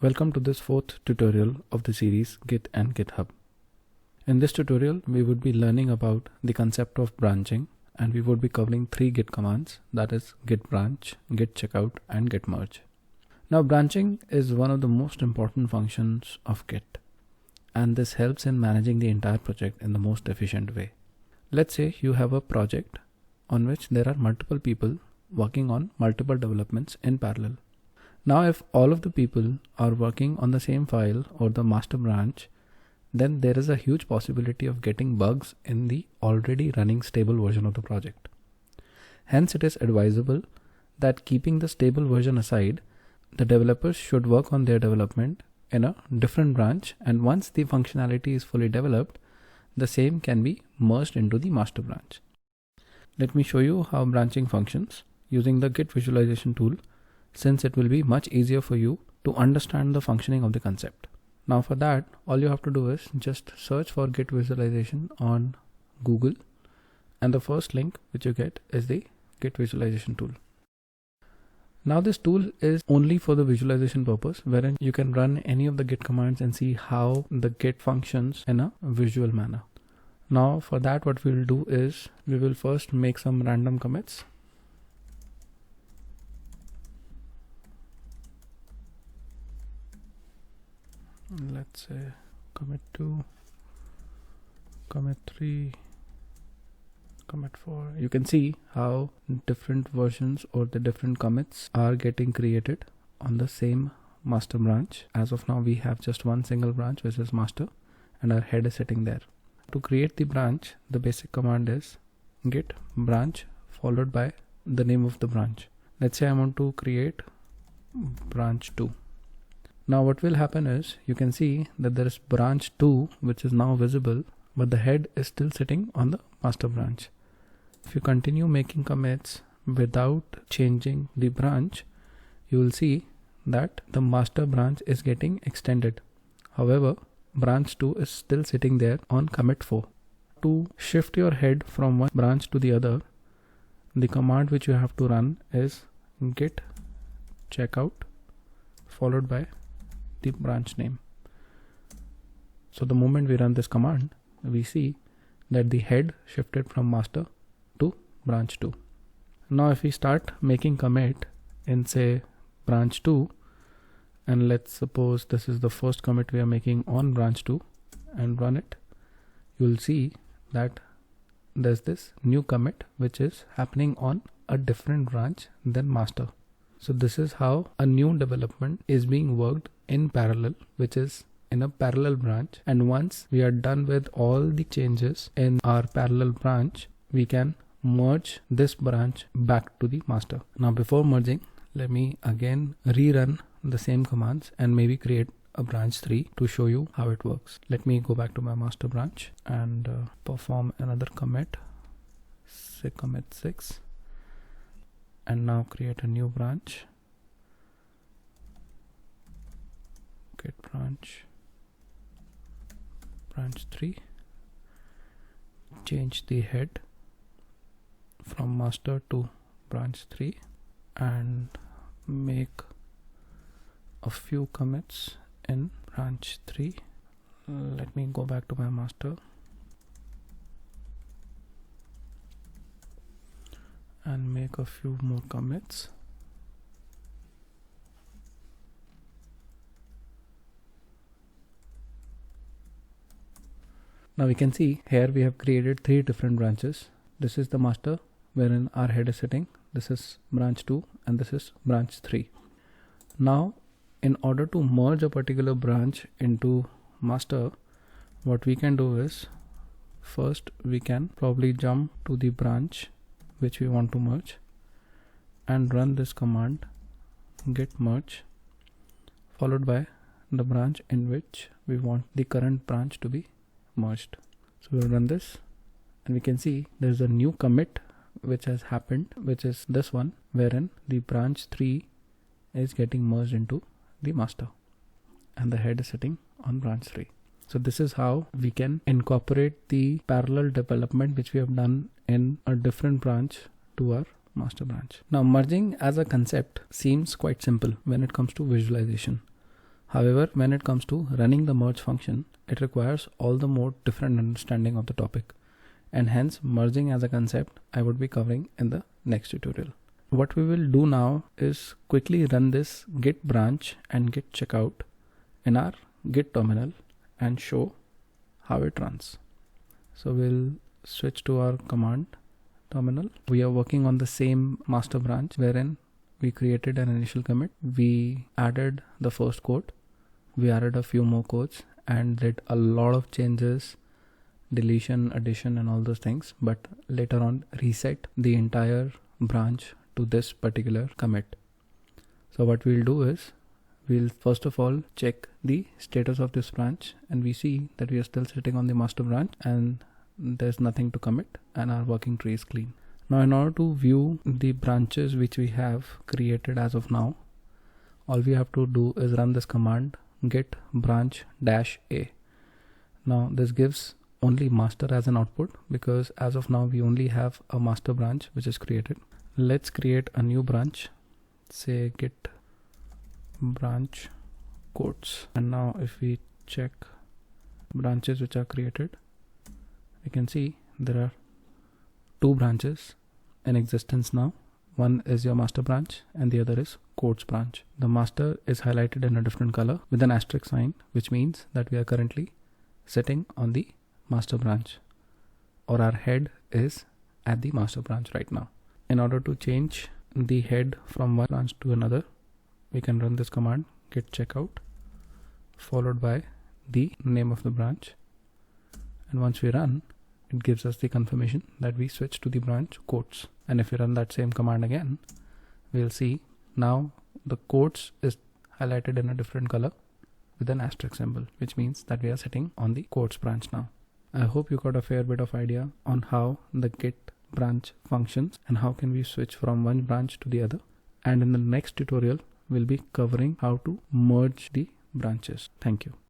Welcome to this fourth tutorial of the series Git and GitHub. In this tutorial, we would be learning about the concept of branching, and we would be covering three Git commands, that is git branch, git checkout, and git merge. Now, branching is one of the most important functions of Git, and this helps in managing the entire project in the most efficient way. Let's say you have a project on which there are multiple people working on multiple developments in parallel. Now, if all of the people are working on the same file or the master branch, then there is a huge possibility of getting bugs in the already running stable version of the project. Hence, it is advisable that keeping the stable version aside, the developers should work on their development in a different branch, and once the functionality is fully developed, the same can be merged into the master branch. Let me show you how branching functions using the Git visualization tool, since it will be much easier for you to understand the functioning of the concept. Now for that, all you have to do is just search for Git visualization on Google, and the first link which you get is the Git visualization tool. Now this tool is only for the visualization purpose, wherein you can run any of the Git commands and see how the Git functions in a visual manner. Now for that, what we will do is we will first make some random commits. Let's say commit 2, commit 3, commit 4. You can see how different versions or the different commits are getting created on the same master branch. As of now, we have just one single branch, which is master, and our head is sitting there. To create the branch, the basic command is git branch followed by the name of the branch. Let's say I want to create branch 2. Now what will happen is you can see that there is branch 2 which is now visible, but the head is still sitting on the master branch. If you continue making commits without changing the branch, you will see that the master branch is getting extended. However, branch 2 is still sitting there on commit 4. To shift your head from one branch to the other, the command which you have to run is git checkout followed by the branch name. So the moment we run this command, we see that the head shifted from master to branch 2. Now if we start making commit in say branch 2, and let's suppose this is the first commit we are making on branch 2 and run it, you will see that there's this new commit which is happening on a different branch than master. So this is how a new development is being worked in parallel, which is in a parallel branch. And once we are done with all the changes in our parallel branch, we can merge this branch back to the master. Now before merging, let me again rerun the same commands and maybe create a branch 3 to show you how it works. Let me go back to my master branch and perform another commit, say commit 6. And now create a new branch, git branch 3, change the head from master to branch 3 and make a few commits in branch 3. Let me go back to my master and make a few more commits. Now we can see here we have created 3 different branches. This is the master wherein our head is sitting. This is branch 2 and this is branch 3. Now in order to merge a particular branch into master, what we can do is first we can probably jump to the branch which we want to merge and run this command git merge followed by the branch in which we want the current branch to be merged. So we'll run this and we can see there's a new commit which has happened, which is this one, wherein the branch 3 is getting merged into the master and the head is sitting on branch 3. So this is how we can incorporate the parallel development which we have done in a different branch to our master branch. Now merging as a concept seems quite simple when it comes to visualization. However, when it comes to running the merge function, it requires all the more different understanding of the topic, and hence merging as a concept I would be covering in the next tutorial. What we will do now is quickly run this git branch and git checkout in our git terminal and show how it runs. So we'll switch to our command terminal. We are working on the same master branch wherein we created an initial commit. We added the first code. We added a few more codes and did a lot of changes, deletion, addition and all those things, but later on reset the entire branch to this particular commit. So what we'll do is we'll first of all check the status of this branch, and we see that we are still sitting on the master branch and there's nothing to commit and our working tree is clean. Now in order to view the branches which we have created as of now, all we have to do is run this command git branch -a. Now this gives only master as an output because as of now we only have a master branch which is created. Let's create a new branch, say git branch quotes, and now if we check branches which are created, we can see there are two branches in existence now. One is your master branch and the other is quotes branch. The master is highlighted in a different color with an asterisk sign, which means that we are currently sitting on the master branch, or our head is at the master branch right now. In order to change the head from one branch to another, we can run this command git checkout followed by the name of the branch, and once we run, it gives us the confirmation that we switch to the branch quotes. And if we run that same command again, we'll see now the quotes is highlighted in a different color with an asterisk symbol, which means that we are sitting on the quotes branch now. I hope you got a fair bit of idea on how the git branch functions and how can we switch from one branch to the other. And in the next tutorial, we'll be covering how to merge the branches. Thank you.